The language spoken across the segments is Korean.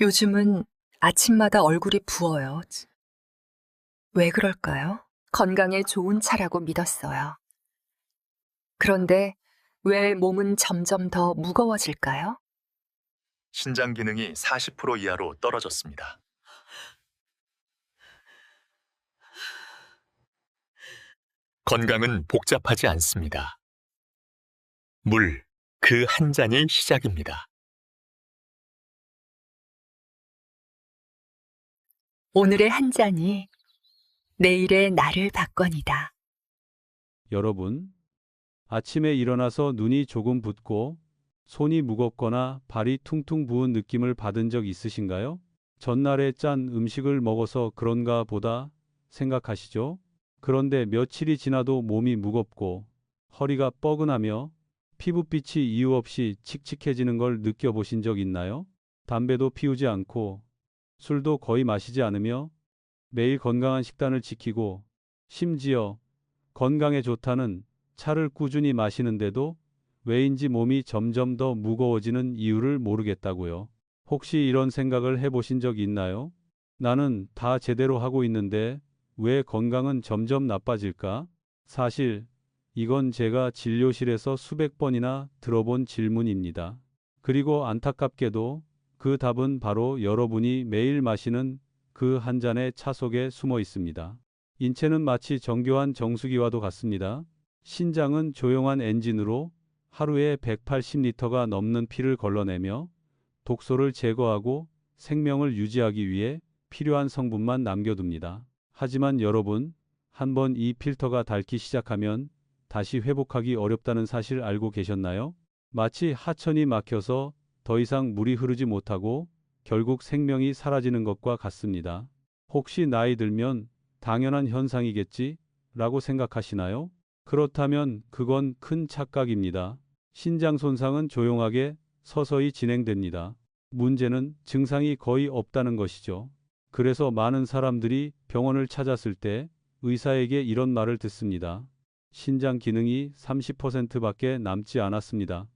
요즘은 아침마다 얼굴이 부어요. 왜 그럴까요? 건강에 좋은 차라고 믿었어요. 그런데 왜 몸은 점점 더 무거워질까요? 신장 기능이 40% 이하로 떨어졌습니다. 건강은 복잡하지 않습니다. 물, 그 한 잔이 시작입니다. 오늘의 한 잔이 내일의 나를 바꿔니다. 여러분, 아침에 일어나서 눈이 조금 붓고 손이 무겁거나 발이 퉁퉁 부은 느낌을 받은 적 있으신가요? 전날에 짠 음식을 먹어서 그런가 보다 생각하시죠? 그런데 며칠이 지나도 몸이 무겁고 허리가 뻐근하며 피부빛이 이유 없이 칙칙해지는 걸 느껴보신 적 있나요? 담배도 피우지 않고 술도 거의 마시지 않으며 매일 건강한 식단을 지키고 심지어 건강에 좋다는 차를 꾸준히 마시는데도 왜인지 몸이 점점 더 무거워지는 이유를 모르겠다고요. 혹시 이런 생각을 해보신 적 있나요? 나는 다 제대로 하고 있는데 왜 건강은 점점 나빠질까? 사실 이건 제가 진료실에서 수백 번이나 들어본 질문입니다. 그리고 안타깝게도 그 답은 바로 여러분이 매일 마시는 그 한 잔의 차 속에 숨어 있습니다. 인체는 마치 정교한 정수기와도 같습니다. 신장은 조용한 엔진으로 하루에 180리터가 넘는 피를 걸러내며 독소를 제거하고 생명을 유지하기 위해 필요한 성분만 남겨둡니다. 하지만 여러분, 한번 이 필터가 닳기 시작하면 다시 회복하기 어렵다는 사실 알고 계셨나요? 마치 하천이 막혀서 더 이상 물이 흐르지 못하고 결국 생명이 사라지는 것과 같습니다. 혹시 나이 들면 당연한 현상이겠지? 라고 생각하시나요? 그렇다면 그건 큰 착각입니다. 신장 손상은 조용하게 서서히 진행됩니다. 문제는 증상이 거의 없다는 것이죠. 그래서 많은 사람들이 병원을 찾았을 때 의사에게 이런 말을 듣습니다. 신장 기능이 30%밖에 남지 않았습니다.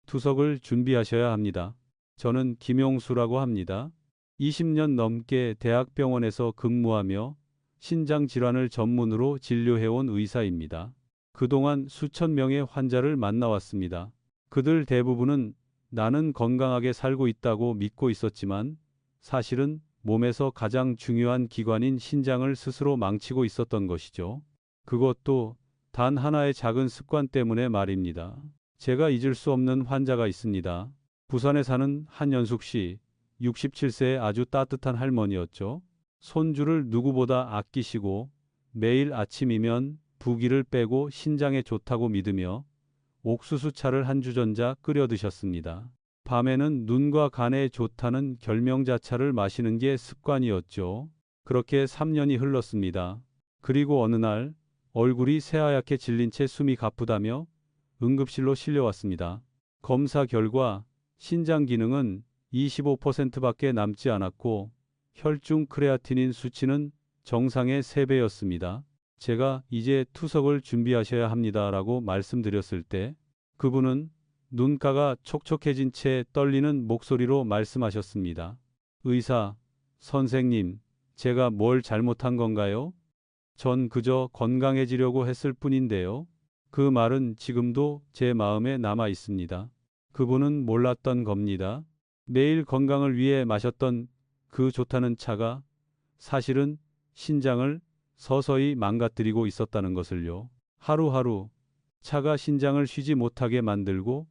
투석을 준비하셔야 합니다. 저는 김용수라고 합니다. 20년 넘게 대학병원에서 근무하며 신장 질환을 전문으로 진료해온 의사입니다. 그동안 수천 명의 환자를 만나왔습니다. 그들 대부분은 나는 건강하게 살고 있다고 믿고 있었지만 사실은 몸에서 가장 중요한 기관인 신장을 스스로 망치고 있었던 것이죠. 그것도 단 하나의 작은 습관 때문에 말입니다. 제가 잊을 수 없는 환자가 있습니다. 부산에 사는 한연숙 씨, 67세의 아주 따뜻한 할머니였죠. 손주를 누구보다 아끼시고 매일 아침이면 부기를 빼고 신장에 좋다고 믿으며 옥수수차를 한 주전자 끓여 드셨습니다. 밤에는 눈과 간에 좋다는 결명자차를 마시는 게 습관이었죠. 그렇게 3년이 흘렀습니다. 그리고 어느 날 얼굴이 새하얗게 질린 채 숨이 가쁘다며 응급실로 실려왔습니다. 검사 결과 신장 기능은 25%밖에 남지 않았고 혈중 크레아티닌 수치는 정상의 3배였습니다. 제가 이제 투석을 준비하셔야 합니다라고 말씀드렸을 때 그분은 눈가가 촉촉해진 채 떨리는 목소리로 말씀하셨습니다. 의사, 선생님, 제가 뭘 잘못한 건가요? 전 그저 건강해지려고 했을 뿐인데요. 그 말은 지금도 제 마음에 남아 있습니다. 그분은 몰랐던 겁니다. 매일 건강을 위해 마셨던 그 좋다는 차가 사실은 신장을 서서히 망가뜨리고 있었다는 것을요. 하루하루 차가 신장을 쉬지 못하게 만들고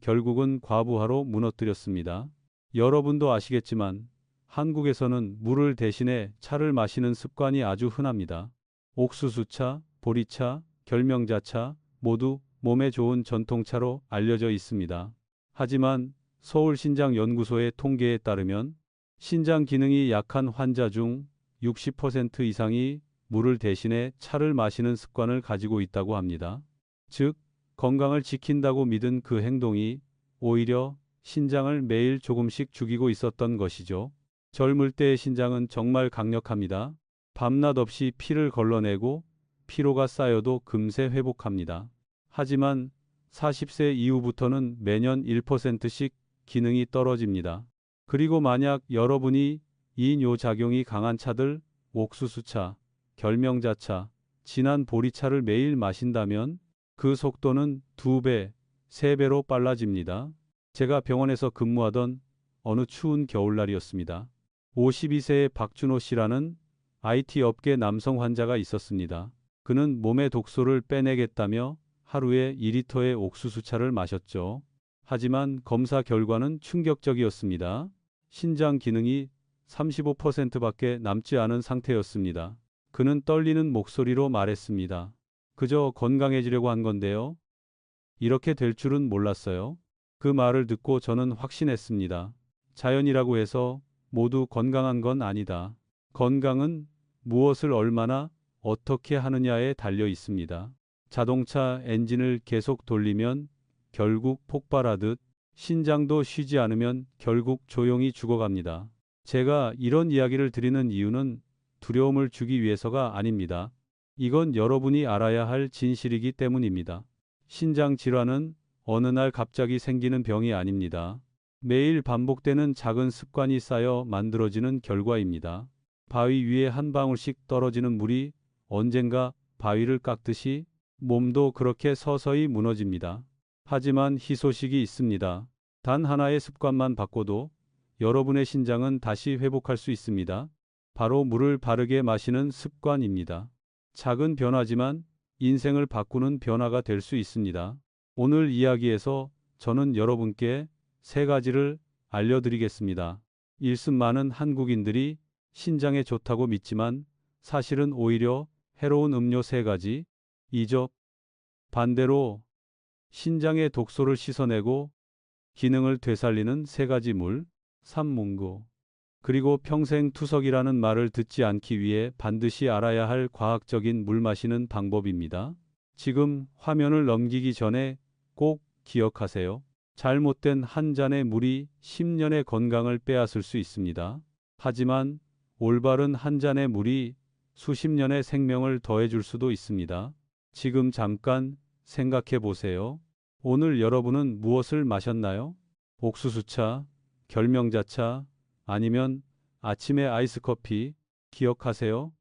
결국은 과부하로 무너뜨렸습니다. 여러분도 아시겠지만 한국에서는 물을 대신해 차를 마시는 습관이 아주 흔합니다. 옥수수차, 보리차, 결명자차 모두 몸에 좋은 전통차로 알려져 있습니다. 하지만 서울신장연구소의 통계에 따르면 신장 기능이 약한 환자 중 60% 이상이 물을 대신해 차를 마시는 습관을 가지고 있다고 합니다. 즉, 건강을 지킨다고 믿은 그 행동이 오히려 신장을 매일 조금씩 죽이고 있었던 것이죠. 젊을 때의 신장은 정말 강력합니다. 밤낮 없이 피를 걸러내고 피로가 쌓여도 금세 회복합니다. 하지만 40세 이후부터는 매년 1%씩 기능이 떨어집니다. 그리고 만약 여러분이 이뇨작용이 강한 차들, 옥수수차, 결명자차, 진한 보리차를 매일 마신다면 그 속도는 2배, 3배로 빨라집니다. 제가 병원에서 근무하던 어느 추운 겨울날이었습니다. 52세의 박준호 씨라는 IT 업계 남성 환자가 있었습니다. 그는 몸의 독소를 빼내겠다며 하루에 2리터의 옥수수차를 마셨죠. 하지만 검사 결과는 충격적이었습니다. 신장 기능이 35%밖에 남지 않은 상태였습니다. 그는 떨리는 목소리로 말했습니다. 그저 건강해지려고 한 건데요. 이렇게 될 줄은 몰랐어요. 그 말을 듣고 저는 확신했습니다. 자연이라고 해서 모두 건강한 건 아니다. 건강은 무엇을 얼마나 어떻게 하느냐에 달려 있습니다. 자동차 엔진을 계속 돌리면 결국 폭발하듯 신장도 쉬지 않으면 결국 조용히 죽어갑니다. 제가 이런 이야기를 드리는 이유는 두려움을 주기 위해서가 아닙니다. 이건 여러분이 알아야 할 진실이기 때문입니다. 신장 질환은 어느 날 갑자기 생기는 병이 아닙니다. 매일 반복되는 작은 습관이 쌓여 만들어지는 결과입니다. 바위 위에 한 방울씩 떨어지는 물이 언젠가 바위를 깎듯이 몸도 그렇게 서서히 무너집니다. 하지만 희소식이 있습니다. 단 하나의 습관만 바꿔도 여러분의 신장은 다시 회복할 수 있습니다. 바로 물을 바르게 마시는 습관입니다. 작은 변화지만 인생을 바꾸는 변화가 될 수 있습니다. 오늘 이야기에서 저는 여러분께 3가지를 알려드리겠습니다. 일습 많은 한국인들이 신장에 좋다고 믿지만 사실은 오히려 해로운 음료 3가지. 이죠. 반대로 신장의 독소를 씻어내고 기능을 되살리는 3가지 물. 삼문구. 그리고 평생 투석이라는 말을 듣지 않기 위해 반드시 알아야 할 과학적인 물 마시는 방법입니다. 지금 화면을 넘기기 전에 꼭 기억하세요. 잘못된 한 잔의 물이 10년의 건강을 빼앗을 수 있습니다. 하지만 올바른 한 잔의 물이 수십 년의 생명을 더해줄 수도 있습니다. 지금 잠깐 생각해 보세요. 오늘 여러분은 무엇을 마셨나요? 옥수수차, 결명자차, 아니면 아침에 아이스커피. 기억하세요.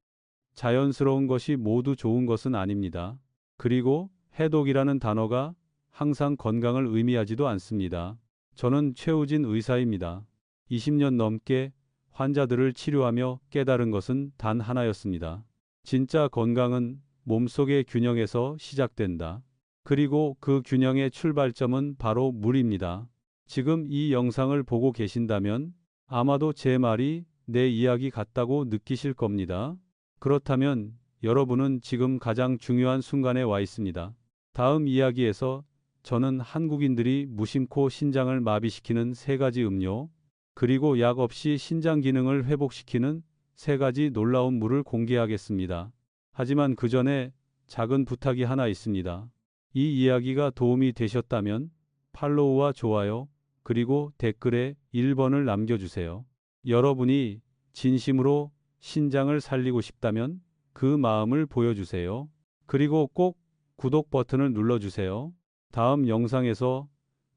자연스러운 것이 모두 좋은 것은 아닙니다. 그리고 해독이라는 단어가 항상 건강을 의미하지도 않습니다. 저는 최우진 의사입니다. 20년 넘게 환자들을 치료하며 깨달은 것은 단 하나였습니다. 진짜 건강은 몸속의 균형에서 시작된다. 그리고 그 균형의 출발점은 바로 물입니다. 지금 이 영상을 보고 계신다면 아마도 제 말이 내 이야기 같다고 느끼실 겁니다. 그렇다면 여러분은 지금 가장 중요한 순간에 와 있습니다. 다음 이야기에서 저는 한국인들이 무심코 신장을 마비시키는 3가지 음료, 그리고 약 없이 신장 기능을 회복시키는 3가지 놀라운 물을 공개하겠습니다. 하지만 그 전에 작은 부탁이 하나 있습니다. 이 이야기가 도움이 되셨다면 팔로우와 좋아요, 그리고 댓글에 1번을 남겨주세요. 여러분이 진심으로 신장을 살리고 싶다면 그 마음을 보여주세요. 그리고 꼭 구독 버튼을 눌러주세요. 다음 영상에서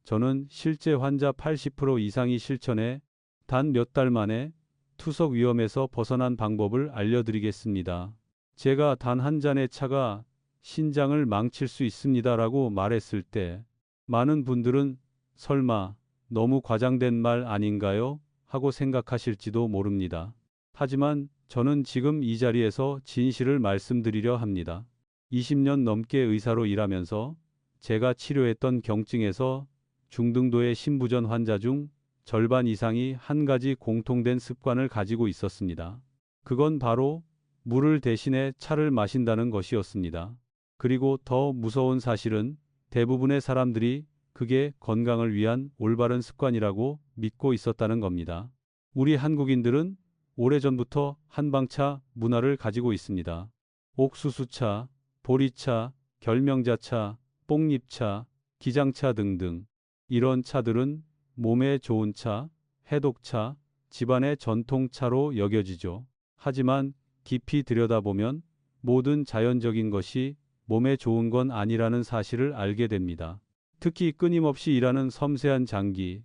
저는 실제 환자 80% 이상이 실천해 단 몇 달 만에 투석 위험에서 벗어난 방법을 알려드리겠습니다. 제가 단 한 잔의 차가 신장을 망칠 수 있습니다라고 말했을 때 많은 분들은 설마 너무 과장된 말 아닌가요? 하고 생각하실지도 모릅니다. 하지만 저는 지금 이 자리에서 진실을 말씀드리려 합니다. 20년 넘게 의사로 일하면서 제가 치료했던 경증에서 중등도의 신부전 환자 중 절반 이상이 한 가지 공통된 습관을 가지고 있었습니다. 그건 바로 물을 대신해 차를 마신다는 것이었습니다. 그리고 더 무서운 사실은 대부분의 사람들이 그게 건강을 위한 올바른 습관이라고 믿고 있었다는 겁니다. 우리 한국인들은 오래전부터 한방차 문화를 가지고 있습니다. 옥수수차, 보리차, 결명자차, 뽕잎차, 기장차 등등. 이런 차들은 몸에 좋은 차, 해독차, 집안의 전통차로 여겨지죠. 하지만 깊이 들여다보면 모든 자연적인 것이 몸에 좋은 건 아니라는 사실을 알게 됩니다. 특히 끊임없이 일하는 섬세한 장기,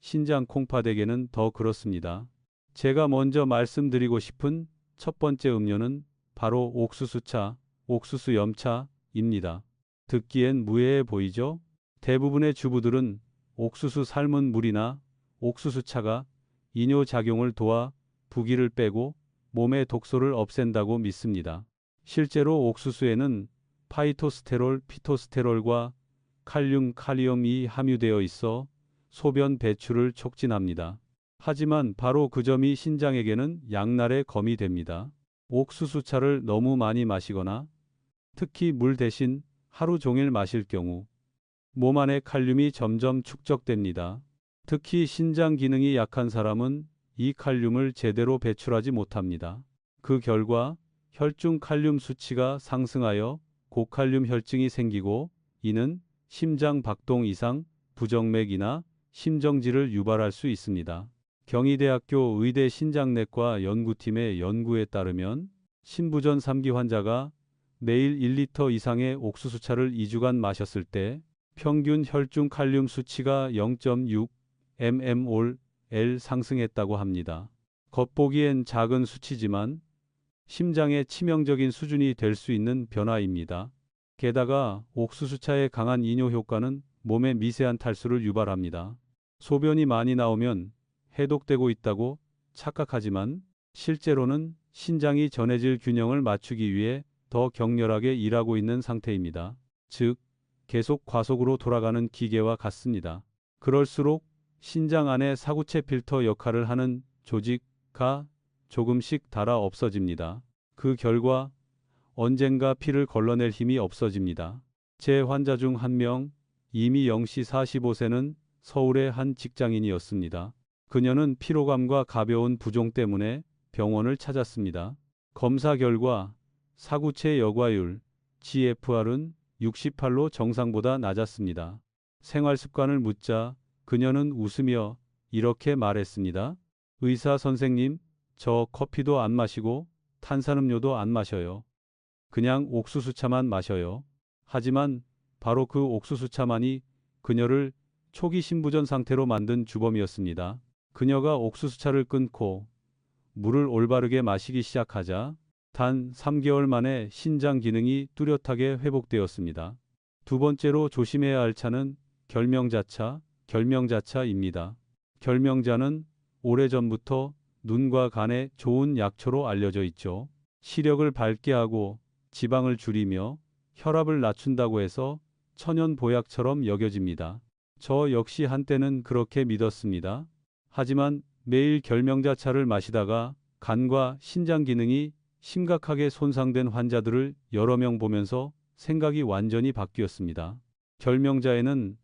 신장 콩팥에게는 더 그렇습니다. 제가 먼저 말씀드리고 싶은 첫 번째 음료는 바로 옥수수차, 옥수수 염차입니다. 듣기엔 무해해 보이죠? 대부분의 주부들은 옥수수 삶은 물이나 옥수수차가 이뇨작용을 도와 부기를 빼고 몸의 독소를 없앤다고 믿습니다. 실제로 옥수수에는 파이토스테롤, 피토스테롤과 칼륨, 카리움이 함유되어 있어 소변 배출을 촉진합니다. 하지만 바로 그 점이 신장에게는 양날의 검이 됩니다. 옥수수차를 너무 많이 마시거나 특히 물 대신 하루 종일 마실 경우 몸 안에 칼륨이 점점 축적됩니다. 특히 신장 기능이 약한 사람은 이 칼륨을 제대로 배출하지 못합니다. 그 결과 혈중 칼륨 수치가 상승하여 고칼륨 혈증이 생기고 이는 심장 박동 이상, 부정맥이나 심정지를 유발할 수 있습니다. 경희대학교 의대 신장내과 연구팀의 연구에 따르면 신부전 3기 환자가 매일 1리터 이상의 옥수수차를 2주간 마셨을 때 평균 혈중 칼륨 수치가 0.6 mmol 상승했다고 합니다. 겉보기엔 작은 수치지만 심장에 치명적인 수준이 될 수 있는 변화입니다. 게다가 옥수수차의 강한 이뇨 효과는 몸에 미세한 탈수를 유발합니다. 소변이 많이 나오면 해독되고 있다고 착각하지만 실제로는 신장이 전해질 균형을 맞추기 위해 더 격렬하게 일하고 있는 상태입니다. 즉, 계속 과속으로 돌아가는 기계와 같습니다. 그럴수록 신장 안에 사구체 필터 역할을 하는 조직가 조금씩 닳아 없어집니다. 그 결과 언젠가 피를 걸러낼 힘이 없어집니다. 제 환자 중 한 명, 이미영 씨 45세는 서울의 한 직장인이었습니다. 그녀는 피로감과 가벼운 부종 때문에 병원을 찾았습니다. 검사 결과 사구체 여과율 GFR은 68로 정상보다 낮았습니다. 생활 습관을 묻자 그녀는 웃으며 이렇게 말했습니다. 의사 선생님, 저 커피도 안 마시고 탄산음료도 안 마셔요. 그냥 옥수수차만 마셔요. 하지만 바로 그 옥수수차만이 그녀를 초기 신부전 상태로 만든 주범이었습니다. 그녀가 옥수수차를 끊고 물을 올바르게 마시기 시작하자 단 3개월 만에 신장 기능이 뚜렷하게 회복되었습니다. 두 번째로 조심해야 할 차는 결명자차입니다. 결명자는 오래전부터 눈과 간에 좋은 약초로 알려져 있죠. 시력을 밝게 하고 지방을 줄이며 혈압을 낮춘다고 해서 천연 보약처럼 여겨집니다. 저 역시 한때는 그렇게 믿었습니다. 하지만 매일 결명자차를 마시다가 간과 신장 기능이 심각하게 손상된 환자들을 여러 명 보면서 생각이 완전히 바뀌었습니다. 결명자에는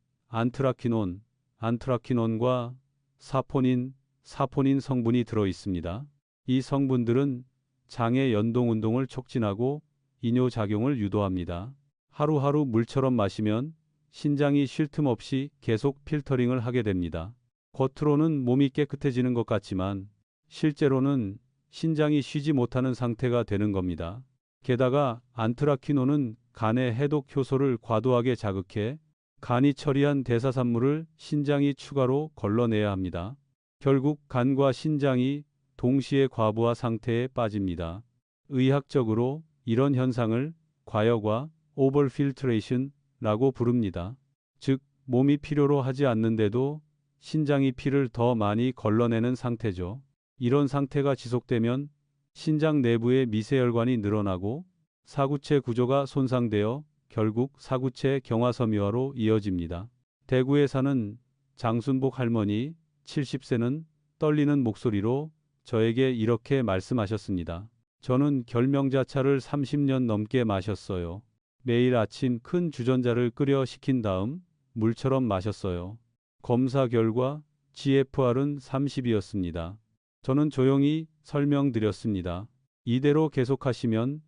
안트라키논과 사포닌 성분이 들어 있습니다. 이 성분들은 장의 연동 운동을 촉진하고 이뇨 작용을 유도합니다. 하루하루 물처럼 마시면 신장이 쉴 틈 없이 계속 필터링을 하게 됩니다. 겉으로는 몸이 깨끗해지는 것 같지만 실제로는 신장이 쉬지 못하는 상태가 되는 겁니다. 게다가 안트라키논은 간의 해독 효소를 과도하게 자극해 간이 처리한 대사산물을 신장이 추가로 걸러내야 합니다. 결국 간과 신장이 동시에 과부하 상태에 빠집니다. 의학적으로 이런 현상을 과여과 오버필트레이션라고 부릅니다. 즉, 몸이 필요로 하지 않는데도 신장이 피를 더 많이 걸러내는 상태죠. 이런 상태가 지속되면 신장 내부의 미세혈관이 늘어나고 사구체 구조가 손상되어 결국 사구체 경화섬유화로 이어집니다. 대구에 사는 장순복 할머니 70세는 떨리는 목소리로 저에게 이렇게 말씀하셨습니다. 저는 결명자차를 30년 넘게 마셨어요. 매일 아침 큰 주전자를 끓여 식힌 다음 물처럼 마셨어요. 검사 결과 GFR은 30이었습니다. 저는 조용히 설명드렸습니다. 이대로 계속하시면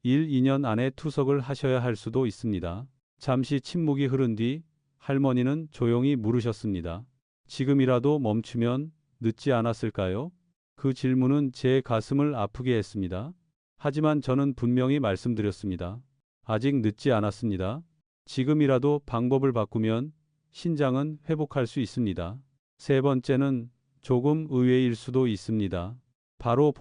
1, 2년 안에 투석을 하셔야 할 수도 있습니다. 잠시 침묵이 흐른 뒤 할머니는 조용히 물으셨습니다. 지금이라도 멈추면 늦지 않았을까요? 그 질문은 제 가슴을 아프게 했습니다. 하지만 저는 분명히 말씀드렸습니다. 아직 늦지 않았습니다. 지금이라도 방법을 바꾸면 신장은 회복할 수 있습니다. 세 번째는 조금 의외일 수도 있습니다. 바로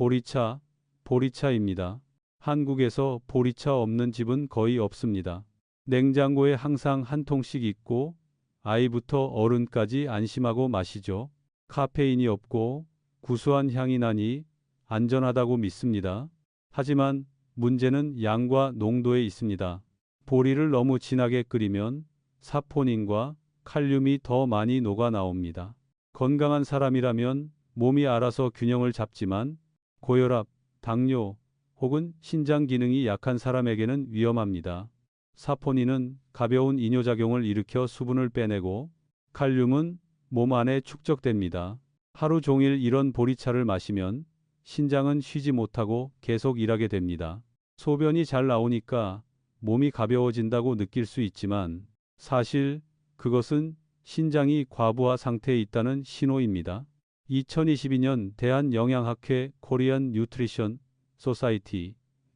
보리차입니다. 한국에서 보리차 없는 집은 거의 없습니다. 냉장고에 항상 한 통씩 있고 아이부터 어른까지 안심하고 마시죠. 카페인이 없고 구수한 향이 나니 안전하다고 믿습니다. 하지만 문제는 양과 농도에 있습니다. 보리를 너무 진하게 끓이면 사포닌과 칼륨이 더 많이 녹아 나옵니다. 건강한 사람이라면 몸이 알아서 균형을 잡지만 고혈압, 당뇨 혹은 신장 기능이 약한 사람에게는 위험합니다. 사포닌은 가벼운 이뇨작용을 일으켜 수분을 빼내고 칼륨은 몸 안에 축적됩니다. 하루 종일 이런 보리차를 마시면 신장은 쉬지 못하고 계속 일하게 됩니다. 소변이 잘 나오니까 몸이 가벼워진다고 느낄 수 있지만 사실 그것은 신장이 과부하 상태에 있다는 신호입니다. 2022년 대한영양학회 코리안 뉴트리션 소사이티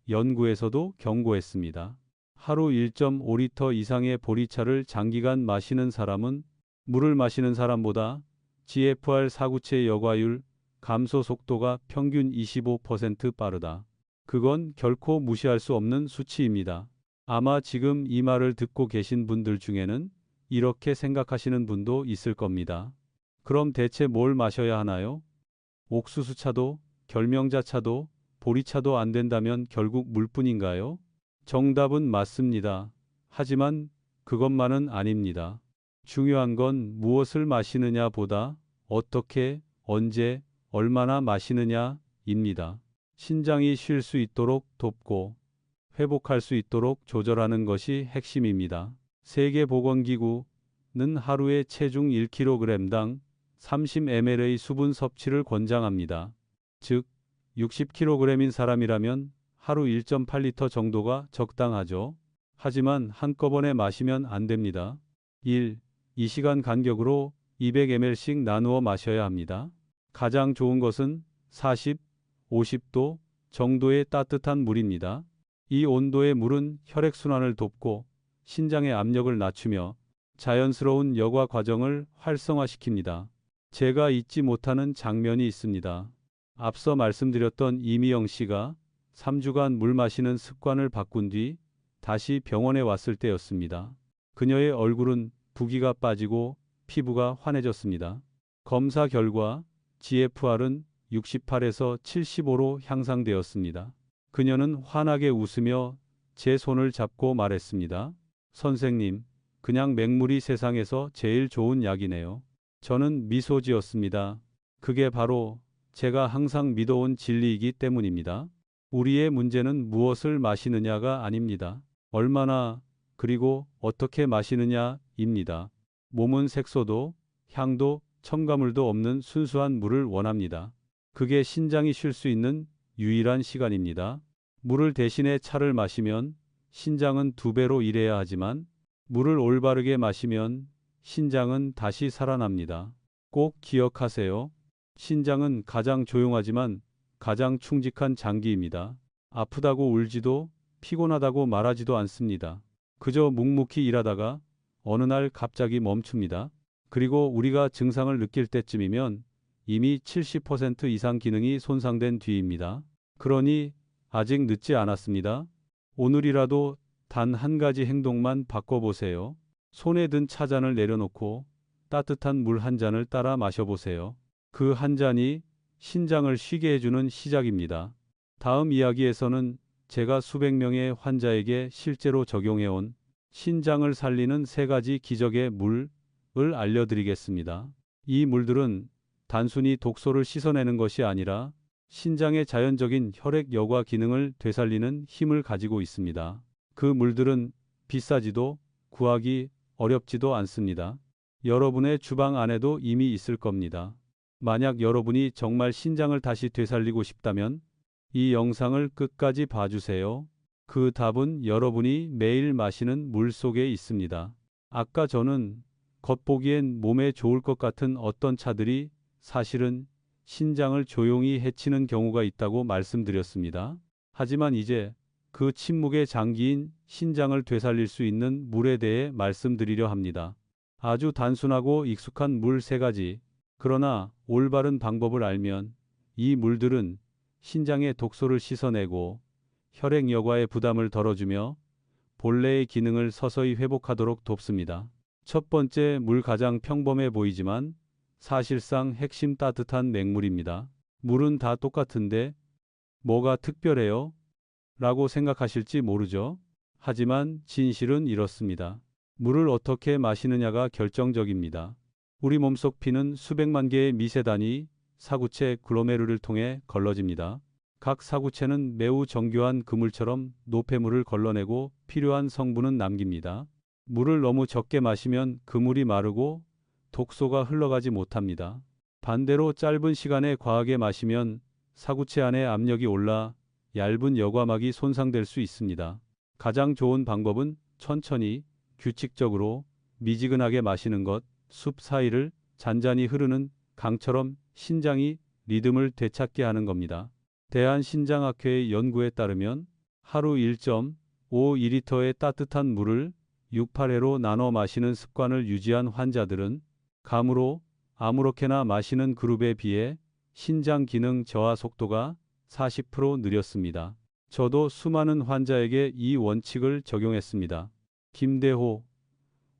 연구에서도 경고했습니다. 하루 1.5리터 이상의 보리차를 장기간 마시는 사람은 물을 마시는 사람보다 GFR 사구체 여과율 감소 속도가 평균 25% 빠르다. 그건 결코 무시할 수 없는 수치입니다. 아마 지금 이 말을 듣고 계신 분들 중에는 이렇게 생각하시는 분도 있을 겁니다. 그럼 대체 뭘 마셔야 하나요? 옥수수차도, 결명자차도, 보리차도 안 된다면 결국 물뿐인가요? 정답은 맞습니다. 하지만 그것만은 아닙니다. 중요한 건 무엇을 마시느냐 보다 어떻게, 언제, 얼마나 마시느냐입니다. 신장이 쉴 수 있도록 돕고 회복할 수 있도록 조절하는 것이 핵심입니다. 세계보건기구는 하루에 체중 1kg당 30ml의 수분 섭취를 권장합니다. 즉, 60kg인 사람이라면 하루 1.8리터 정도가 적당하죠. 하지만 한꺼번에 마시면 안 됩니다. 1. 2시간 간격으로 200ml씩 나누어 마셔야 합니다. 가장 좋은 것은 40, 50도 정도의 따뜻한 물입니다. 이 온도의 물은 혈액순환을 돕고 신장의 압력을 낮추며 자연스러운 여과 과정을 활성화시킵니다. 제가 잊지 못하는 장면이 있습니다. 앞서 말씀드렸던 이미영 씨가 3주간 물 마시는 습관을 바꾼 뒤 다시 병원에 왔을 때였습니다. 그녀의 얼굴은 부기가 빠지고 피부가 환해졌습니다. 검사 결과 GFR은 68에서 75로 향상되었습니다. 그녀는 환하게 웃으며 제 손을 잡고 말했습니다. 선생님, 그냥 맹물이 세상에서 제일 좋은 약이네요. 저는 미소 지었습니다. 그게 바로 제가 항상 믿어온 진리이기 때문입니다. 우리의 문제는 무엇을 마시느냐가 아닙니다. 얼마나 그리고 어떻게 마시느냐입니다. 몸은 색소도 향도 첨가물도 없는 순수한 물을 원합니다. 그게 신장이 쉴 수 있는 유일한 시간입니다. 물을 대신에 차를 마시면 신장은 2배로 일해야 하지만 물을 올바르게 마시면 신장은 다시 살아납니다. 꼭 기억하세요. 신장은 가장 조용하지만 가장 충직한 장기입니다. 아프다고 울지도 피곤하다고 말하지도 않습니다. 그저 묵묵히 일하다가 어느 날 갑자기 멈춥니다. 그리고 우리가 증상을 느낄 때쯤이면 이미 70% 이상 기능이 손상된 뒤입니다. 그러니 아직 늦지 않았습니다. 오늘이라도 단 한 가지 행동만 바꿔보세요. 손에 든 차잔을 내려놓고 따뜻한 물 한 잔을 따라 마셔보세요. 그 한 잔이 신장을 쉬게 해주는 시작입니다. 다음 이야기에서는 제가 수백 명의 환자에게 실제로 적용해온 신장을 살리는 3가지 기적의 물을 알려드리겠습니다. 이 물들은 단순히 독소를 씻어내는 것이 아니라 신장의 자연적인 혈액 여과 기능을 되살리는 힘을 가지고 있습니다. 그 물들은 비싸지도 구하기 어렵지도 않습니다. 여러분의 주방 안에도 이미 있을 겁니다. 만약 여러분이 정말 신장을 다시 되살리고 싶다면 이 영상을 끝까지 봐주세요. 그 답은 여러분이 매일 마시는 물 속에 있습니다. 아까 저는 겉보기엔 몸에 좋을 것 같은 어떤 차들이 사실은 신장을 조용히 해치는 경우가 있다고 말씀드렸습니다. 하지만 이제 그 침묵의 장기인 신장을 되살릴 수 있는 물에 대해 말씀드리려 합니다. 아주 단순하고 익숙한 물 3가지. 그러나 올바른 방법을 알면 이 물들은 신장의 독소를 씻어내고 혈액 여과의 부담을 덜어주며 본래의 기능을 서서히 회복하도록 돕습니다. 첫 번째, 물 가장 평범해 보이지만 사실상 핵심 따뜻한 맹물입니다. 물은 다 똑같은데 뭐가 특별해요? 라고 생각하실지 모르죠. 하지만 진실은 이렇습니다. 물을 어떻게 마시느냐가 결정적입니다. 우리 몸속 피는 수백만 개의 미세단위 사구체 글로메룰을 통해 걸러집니다. 각 사구체는 매우 정교한 그물처럼 노폐물을 걸러내고 필요한 성분은 남깁니다. 물을 너무 적게 마시면 그물이 마르고 독소가 흘러가지 못합니다. 반대로 짧은 시간에 과하게 마시면 사구체 안에 압력이 올라 얇은 여과막이 손상될 수 있습니다. 가장 좋은 방법은 천천히 규칙적으로 미지근하게 마시는 것, 숲 사이를 잔잔히 흐르는 강처럼 신장이 리듬을 되찾게 하는 겁니다. 대한신장학회의 연구에 따르면 하루 1.52리터의 따뜻한 물을 6~8회로 나눠 마시는 습관을 유지한 환자들은 감으로 아무렇게나 마시는 그룹에 비해 신장 기능 저하 속도가 40% 느렸습니다. 저도 수많은 환자에게 이 원칙을 적용했습니다. 김대호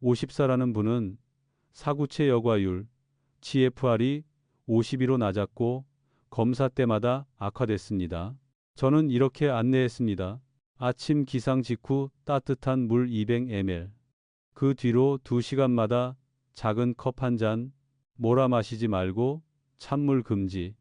54라는 분은 사구체 여과율 GFR이 52로 낮았고 검사 때마다 악화됐습니다. 저는 이렇게 안내했습니다. 아침 기상 직후 따뜻한 물 200ml. 그 뒤로 2시간마다 작은 컵 한 잔 몰아 마시지 말고 찬물 금지.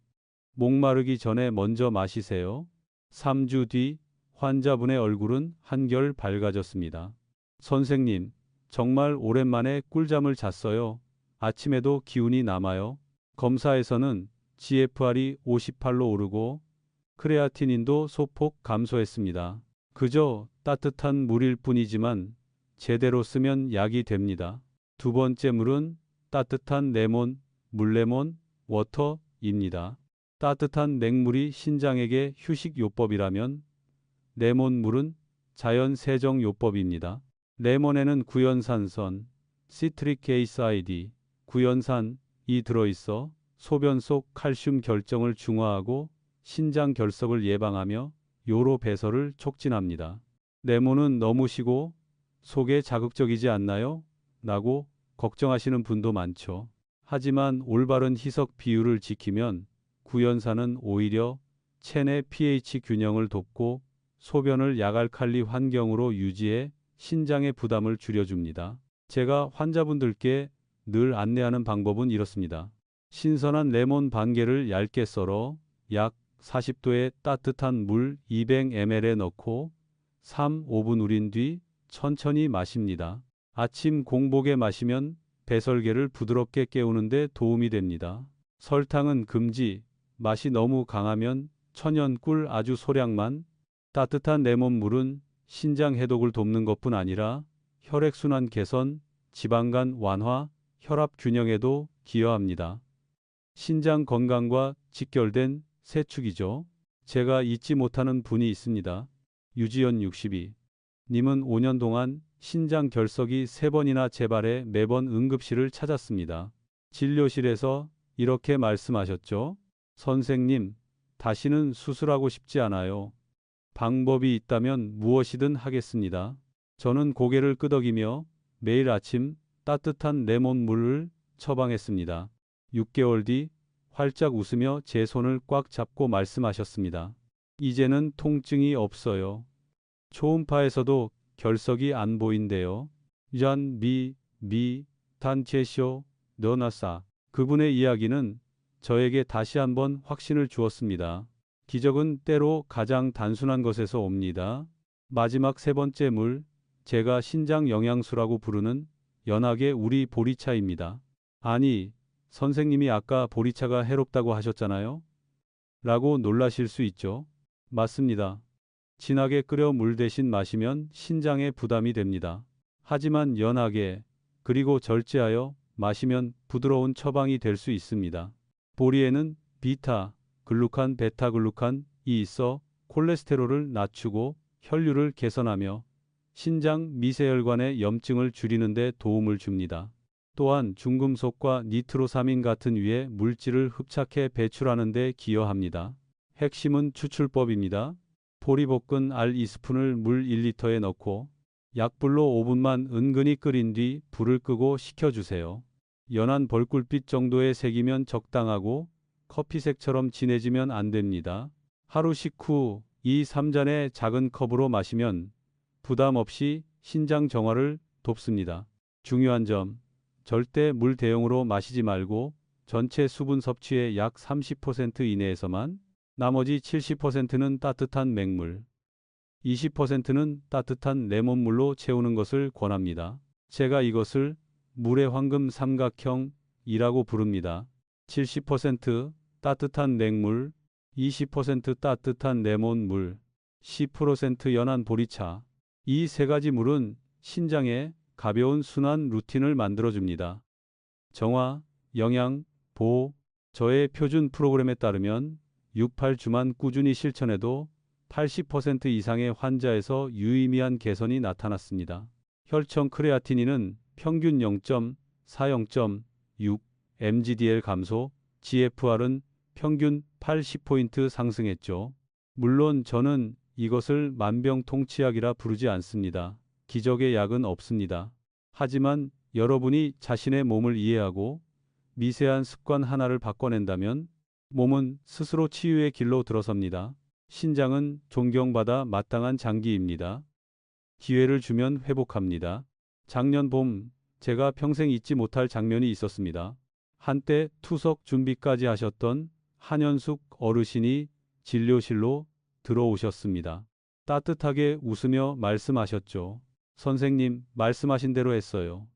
목마르기 전에 먼저 마시세요. 3주 뒤 환자분의 얼굴은 한결 밝아졌습니다. 선생님, 정말 오랜만에 꿀잠을 잤어요. 아침에도 기운이 남아요. 검사에서는 GFR이 58로 오르고 크레아티닌도 소폭 감소했습니다. 그저 따뜻한 물일 뿐이지만 제대로 쓰면 약이 됩니다. 두 번째 물은 따뜻한 레몬, 물레몬, 워터입니다. 따뜻한 냉물이 신장에게 휴식요법이라면 레몬물은 자연 세정요법입니다. 레몬에는 구연산선, 시트릭 애시드, 구연산이 들어있어 소변 속 칼슘 결정을 중화하고 신장 결석을 예방하며 요로 배설을 촉진합니다. 레몬은 너무 시고 속에 자극적이지 않나요? 라고 걱정하시는 분도 많죠. 하지만 올바른 희석 비율을 지키면 구연산은 오히려 체내 pH 균형을 돕고 소변을 약알칼리 환경으로 유지해 신장의 부담을 줄여줍니다. 제가 환자분들께 늘 안내하는 방법은 이렇습니다. 신선한 레몬 반 개를 얇게 썰어 약 40도의 따뜻한 물 200ml에 넣고 3~5분 우린 뒤 천천히 마십니다. 아침 공복에 마시면 배설계를 부드럽게 깨우는 데 도움이 됩니다. 설탕은 금지, 맛이 너무 강하면 천연 꿀 아주 소량만. 따뜻한 레몬물은 신장 해독을 돕는 것뿐 아니라 혈액순환 개선, 지방간 완화, 혈압 균형에도 기여합니다. 신장 건강과 직결된 세축이죠. 제가 잊지 못하는 분이 있습니다. 유지연 62. 님은 5년 동안 신장 결석이 3번이나 재발해 매번 응급실을 찾았습니다. 진료실에서 이렇게 말씀하셨죠. 선생님, 다시는 수술하고 싶지 않아요. 방법이 있다면 무엇이든 하겠습니다. 저는 고개를 끄덕이며 매일 아침 따뜻한 레몬물을 처방했습니다. 6개월 뒤 활짝 웃으며 제 손을 꽉 잡고 말씀하셨습니다. 이제는 통증이 없어요. 초음파에서도 결석이 안 보인대요. 단체쇼 너나사. 그분의 이야기는 저에게 다시 한번 확신을 주었습니다. 기적은 때로 가장 단순한 것에서 옵니다. 마지막 세 번째 물, 제가 신장 영양수라고 부르는 연하게 우리 보리차입니다. 아니, 선생님이 아까 보리차가 해롭다고 하셨잖아요? 라고 놀라실 수 있죠. 맞습니다. 진하게 끓여 물 대신 마시면 신장에 부담이 됩니다. 하지만 연하게 그리고 절제하여 마시면 부드러운 처방이 될 수 있습니다. 보리에는 비타, 글루칸, 베타글루칸이 있어 콜레스테롤을 낮추고 혈류를 개선하며 신장 미세혈관의 염증을 줄이는 데 도움을 줍니다. 또한 중금속과 니트로사민 같은 유해 물질을 흡착해 배출하는 데 기여합니다. 핵심은 추출법입니다. 포리볶은 알 2스푼을 물 1리터에 넣고 약불로 5분만 은근히 끓인 뒤 불을 끄고 식혀주세요. 연한 벌꿀빛 정도의 색이면 적당하고 커피색처럼 진해지면 안 됩니다. 하루 식후 2-3잔의 작은 컵으로 마시면 부담 없이 신장 정화를 돕습니다. 중요한 점, 절대 물 대용으로 마시지 말고 전체 수분 섭취의 약 30% 이내에서만, 나머지 70%는 따뜻한 맹물, 20%는 따뜻한 레몬물로 채우는 것을 권합니다. 제가 이것을 물의 황금 삼각형이라고 부릅니다. 70% 따뜻한 냉물, 20% 따뜻한 레몬물, 10% 연한 보리차. 이 세 가지 물은 신장에 가벼운 순환 루틴을 만들어줍니다. 정화, 영양, 보호. 저의 표준 프로그램에 따르면 6-8주만 꾸준히 실천해도 80% 이상의 환자에서 유의미한 개선이 나타났습니다. 혈청 크레아티닌은 평균 0.4-0.6 mgdl 감소, GFR은 평균 80포인트 상승했죠. 물론 저는 이것을 만병통치약이라 부르지 않습니다. 기적의 약은 없습니다. 하지만 여러분이 자신의 몸을 이해하고 미세한 습관 하나를 바꿔낸다면 몸은 스스로 치유의 길로 들어섭니다. 신장은 존경받아 마땅한 장기입니다. 기회를 주면 회복합니다. 작년 봄 제가 평생 잊지 못할 장면이 있었습니다. 한때 투석 준비까지 하셨던 한현숙 어르신이 진료실로 들어오셨습니다. 따뜻하게 웃으며 말씀하셨죠. 선생님, 말씀하신 대로 했어요.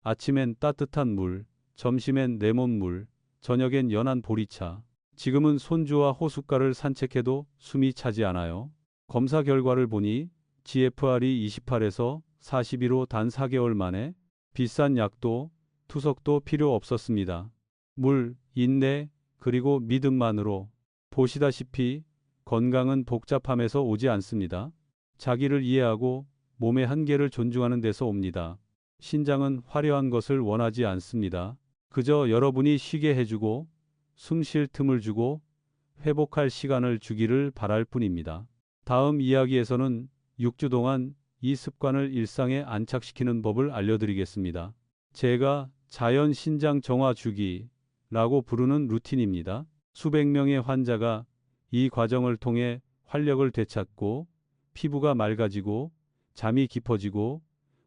아침엔 따뜻한 물, 점심엔 레몬물, 저녁엔 연한 보리차. 지금은 손주와 호숫가를 산책해도 숨이 차지 않아요. 검사 결과를 보니 GFR이 28에서 42로 단 4개월 만에 비싼 약도 투석도 필요 없었습니다. 물, 인내, 그리고 믿음만으로. 보시다시피 건강은 복잡함에서 오지 않습니다. 자기를 이해하고 몸의 한계를 존중하는 데서 옵니다. 신장은 화려한 것을 원하지 않습니다. 그저 여러분이 쉬게 해주고 숨 쉴 틈을 주고 회복할 시간을 주기를 바랄 뿐입니다. 다음 이야기에서는 6주 동안 이 습관을 일상에 안착시키는 법을 알려드리겠습니다. 제가 자연 신장 정화 주기라고 부르는 루틴입니다. 수백 명의 환자가 이 과정을 통해 활력을 되찾고 피부가 맑아지고 잠이 깊어지고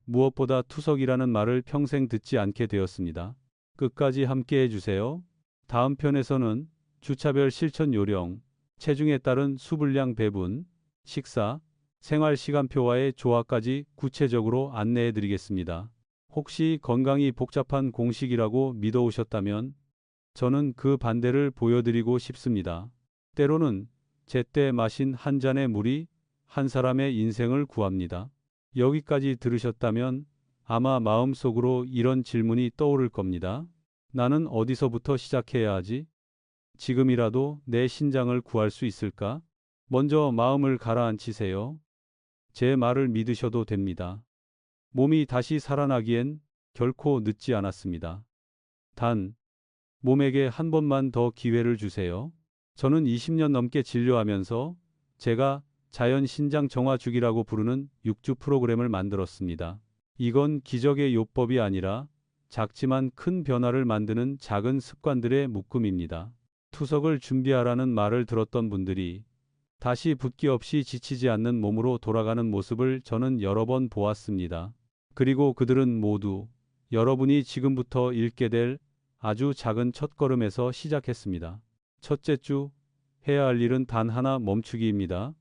무엇보다 투석이라는 말을 평생 듣지 않게 되었습니다. 끝까지 함께 해주세요. 다음 편에서는 주차별 실천 요령, 체중에 따른 수분량 배분, 식사, 생활 시간표와의 조화까지 구체적으로 안내해 드리겠습니다. 혹시 건강이 복잡한 공식이라고 믿어오셨다면 저는 그 반대를 보여드리고 싶습니다. 때로는 제때 마신 한 잔의 물이 한 사람의 인생을 구합니다. 여기까지 들으셨다면 아마 마음속으로 이런 질문이 떠오를 겁니다. 나는 어디서부터 시작해야 하지? 지금이라도 내 신장을 구할 수 있을까? 먼저 마음을 가라앉히세요. 제 말을 믿으셔도 됩니다. 몸이 다시 살아나기엔 결코 늦지 않았습니다. 단, 몸에게 한 번만 더 기회를 주세요. 저는 20년 넘게 진료하면서 제가 자연 신장 정화 주기라고 부르는 6주 프로그램을 만들었습니다. 이건 기적의 요법이 아니라 작지만 큰 변화를 만드는 작은 습관들의 묶음입니다. 투석을 준비하라는 말을 들었던 분들이 다시 붓기 없이 지치지 않는 몸으로 돌아가는 모습을 저는 여러 번 보았습니다. 그리고 그들은 모두 여러분이 지금부터 읽게 될 아주 작은 첫걸음에서 시작했습니다. 첫째 주, 해야 할 일은 단 하나, 멈추기입니다.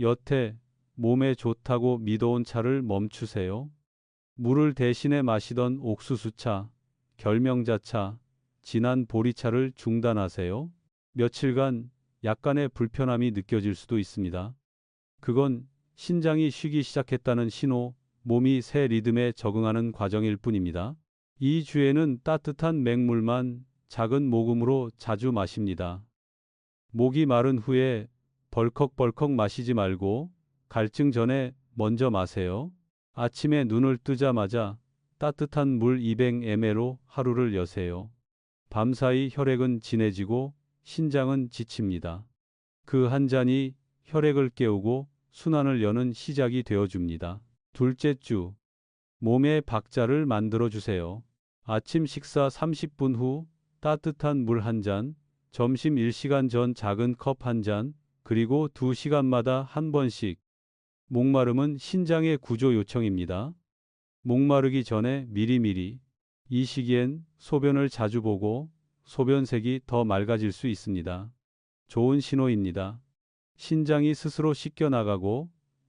여태 몸에 좋다고 믿어온 차를 멈추세요. 물을 대신에 마시던 옥수수차, 결명자차, 진한 보리차를 중단하세요. 며칠간 약간의 불편함이 느껴질 수도 있습니다. 그건 신장이 쉬기 시작했다는 신호, 몸이 새 리듬에 적응하는 과정일 뿐입니다. 이 주에는 따뜻한 맹물만 작은 모금으로 자주 마십니다. 목이 마른 후에 벌컥벌컥 마시지 말고 갈증 전에 먼저 마세요. 아침에 눈을 뜨자마자 따뜻한 물 200ml로 하루를 여세요. 밤사이 혈액은 진해지고 신장은 지칩니다. 그 한 잔이 혈액을 깨우고 순환을 여는 시작이 되어줍니다. 둘째 주, 몸에 박자를 만들어 주세요. 아침 식사 30분 후 따뜻한 물 한 잔, 점심 1시간 전 작은 컵 한 잔, 그리고 2시간마다 한 번씩. 목마름은 신장의 구조 요청입니다. 목마르기 전에 미리미리. 이 시기엔 소변을 자주 보고 소변색이 더 맑아질 수 있습니다. 좋은 신호입니다. 신장이 스스로 씻겨나가고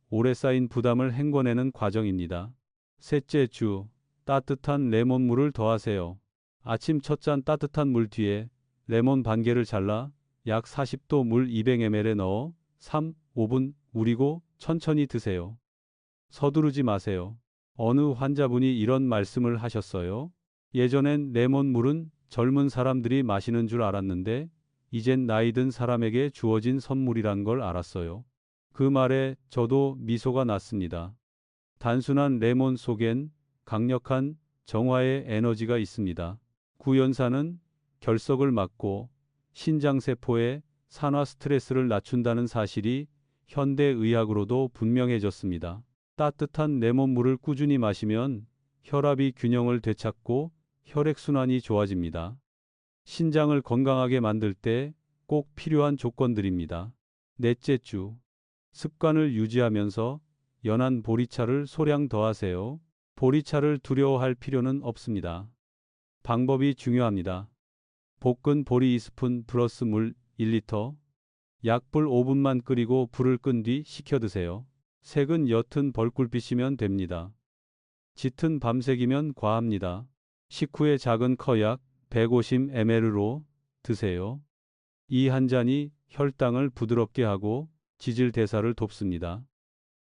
오래 쌓인 부담을 헹궈내는 과정입니다. 셋째 주, 따뜻한 레몬물을 더하세요. 아침 첫 잔 따뜻한 물 뒤에 레몬 반 개를 잘라 약 40도 물 200ml에 넣어 3, 5분 우리고 천천히 드세요. 서두르지 마세요. 어느 환자분이 이런 말씀을 하셨어요. 예전엔 레몬물은 젊은 사람들이 마시는 줄 알았는데 이젠 나이 든 사람에게 주어진 선물이란 걸 알았어요. 그 말에 저도 미소가 났습니다. 단순한 레몬 속엔 강력한 정화의 에너지가 있습니다. 구연산은 결석을 막고 신장세포의 산화 스트레스를 낮춘다는 사실이 현대의학으로도 분명해졌습니다. 따뜻한 레몬물을 꾸준히 마시면 혈압이 균형을 되찾고 혈액순환이 좋아집니다. 신장을 건강하게 만들 때 꼭 필요한 조건들입니다. 넷째 주, 습관을 유지하면서 연한 보리차를 소량 더하세요. 보리차를 두려워할 필요는 없습니다. 방법이 중요합니다. 볶은 보리 2스푼 플러스 물 1리터, 약불 5분만 끓이고 불을 끈 뒤 식혀 드세요. 색은 옅은 벌꿀빛이면 됩니다. 짙은 밤색이면 과합니다. 식후에 작은 커약 150ml로 드세요. 이 한 잔이 혈당을 부드럽게 하고 지질 대사를 돕습니다.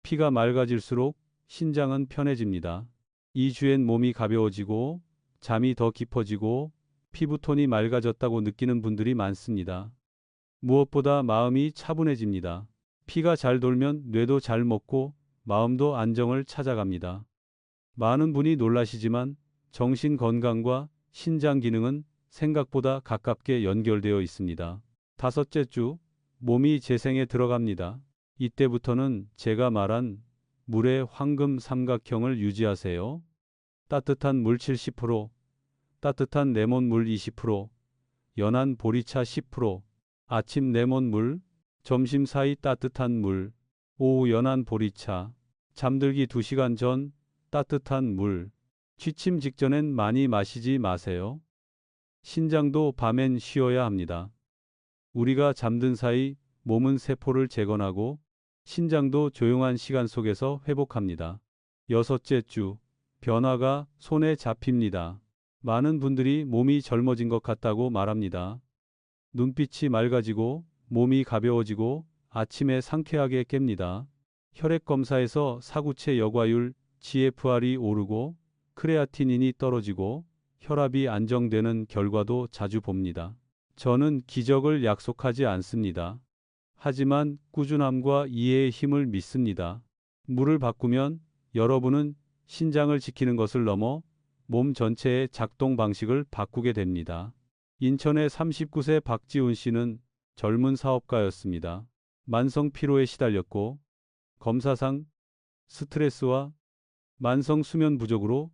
피가 맑아질수록 신장은 편해집니다. 이 주엔 몸이 가벼워지고 잠이 더 깊어지고 피부톤이 맑아졌다고 느끼는 분들이 많습니다. 무엇보다 마음이 차분해집니다. 피가 잘 돌면 뇌도 잘 먹고 마음도 안정을 찾아갑니다. 많은 분이 놀라시지만 정신 건강과 신장 기능은 생각보다 가깝게 연결되어 있습니다. 다섯째 주, 몸이 재생에 들어갑니다. 이때부터는 제가 말한 물의 황금 삼각형을 유지하세요. 따뜻한 물 70%, 따뜻한 레몬물 20%, 연한 보리차 10%, 아침 레몬물, 점심 사이 따뜻한 물, 오후 연한 보리차, 잠들기 2시간 전 따뜻한 물, 취침 직전엔 많이 마시지 마세요. 신장도 밤엔 쉬어야 합니다. 우리가 잠든 사이 몸은 세포를 재건하고 신장도 조용한 시간 속에서 회복합니다. 여섯째 주, 변화가 손에 잡힙니다. 많은 분들이 몸이 젊어진 것 같다고 말합니다. 눈빛이 맑아지고 몸이 가벼워지고 아침에 상쾌하게 깹니다. 혈액 검사에서 사구체 여과율 GFR이 오르고 크레아티닌이 떨어지고 혈압이 안정되는 결과도 자주 봅니다. 저는 기적을 약속하지 않습니다. 하지만 꾸준함과 이해의 힘을 믿습니다. 물을 바꾸면 여러분은 신장을 지키는 것을 넘어 몸 전체의 작동 방식을 바꾸게 됩니다. 인천의 39세 박지훈 씨는 젊은 사업가였습니다. 만성 피로에 시달렸고 검사상 스트레스와 만성 수면 부족으로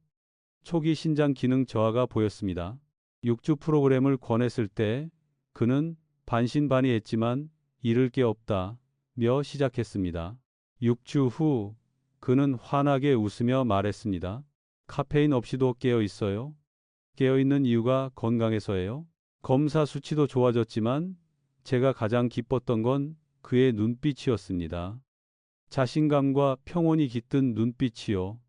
초기 신장 기능 저하가 보였습니다. 6주 프로그램을 권했을 때 그는 반신반의했지만 잃을 게 없다며 시작했습니다. 6주 후 그는 환하게 웃으며 말했습니다. 카페인 없이도 깨어 있어요. 깨어 있는 이유가 건강해서예요. 검사 수치도 좋아졌지만 제가 가장 기뻤던 건 그의 눈빛이었습니다. 자신감과 평온이 깃든 눈빛이요.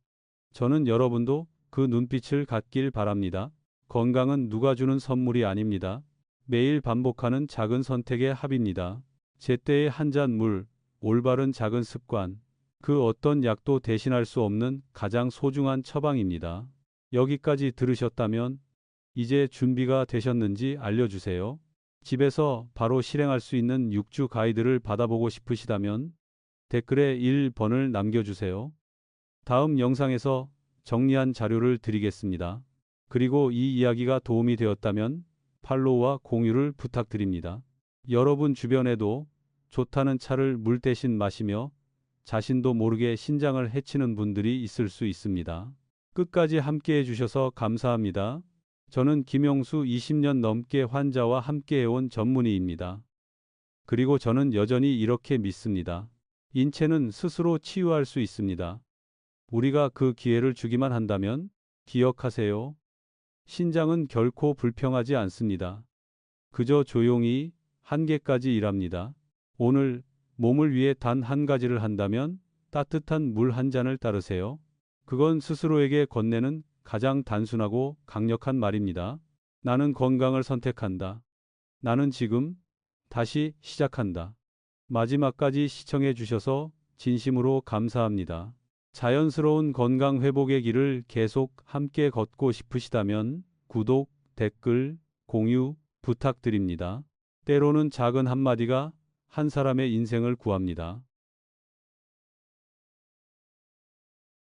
저는 여러분도 그 눈빛을 갖길 바랍니다. 건강은 누가 주는 선물이 아닙니다. 매일 반복하는 작은 선택의 합입니다. 제때의 한 잔 물, 올바른 작은 습관, 그 어떤 약도 대신할 수 없는 가장 소중한 처방입니다. 여기까지 들으셨다면 이제 준비가 되셨는지 알려주세요. 집에서 바로 실행할 수 있는 6주 가이드를 받아보고 싶으시다면 댓글에 1번을 남겨주세요. 다음 영상에서 정리한 자료를 드리겠습니다. 그리고 이 이야기가 도움이 되었다면 팔로우와 공유를 부탁드립니다. 여러분 주변에도 좋다는 차를 물 대신 마시며 자신도 모르게 신장을 해치는 분들이 있을 수 있습니다. 끝까지 함께 해주셔서 감사합니다. 저는 김용수 20년 넘게 환자와 함께해온 전문의입니다. 그리고 저는 여전히 이렇게 믿습니다. 인체는 스스로 치유할 수 있습니다. 우리가 그 기회를 주기만 한다면 기억하세요. 신장은 결코 불평하지 않습니다. 그저 조용히 한계까지 일합니다. 오늘 몸을 위해 단 한 가지를 한다면 따뜻한 물 한 잔을 따르세요. 그건 스스로에게 건네는 가장 단순하고 강력한 말입니다. 나는 건강을 선택한다. 나는 지금 다시 시작한다. 마지막까지 시청해 주셔서 진심으로 감사합니다. 자연스러운 건강 회복의 길을 계속 함께 걷고 싶으시다면 구독, 댓글, 공유 부탁드립니다. 때로는 작은 한마디가 한 사람의 인생을 구합니다.